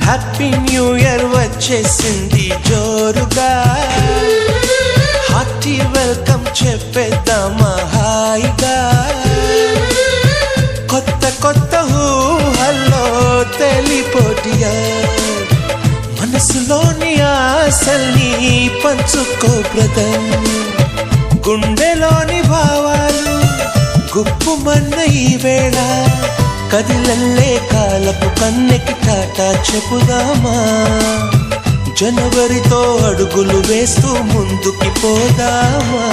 Happy new year వచ్చేసింది జోరుగా, hearty welcome చెప్పేద్దామా హాయిగా. కొత్త కొత్త ఊహల్లో తెలిపోటియా, మనసులోని ఆశల్ని పంచుకో బ్రదర్. గుండెలోని భావాలు గుప్పుమన్న ఈ వేళ, కదిలల్లే కాలపు కన్నెకి టాటా చెప్పుదామా. జనవరితో అడుగులు వేస్తూ ముందుకి పోదామా.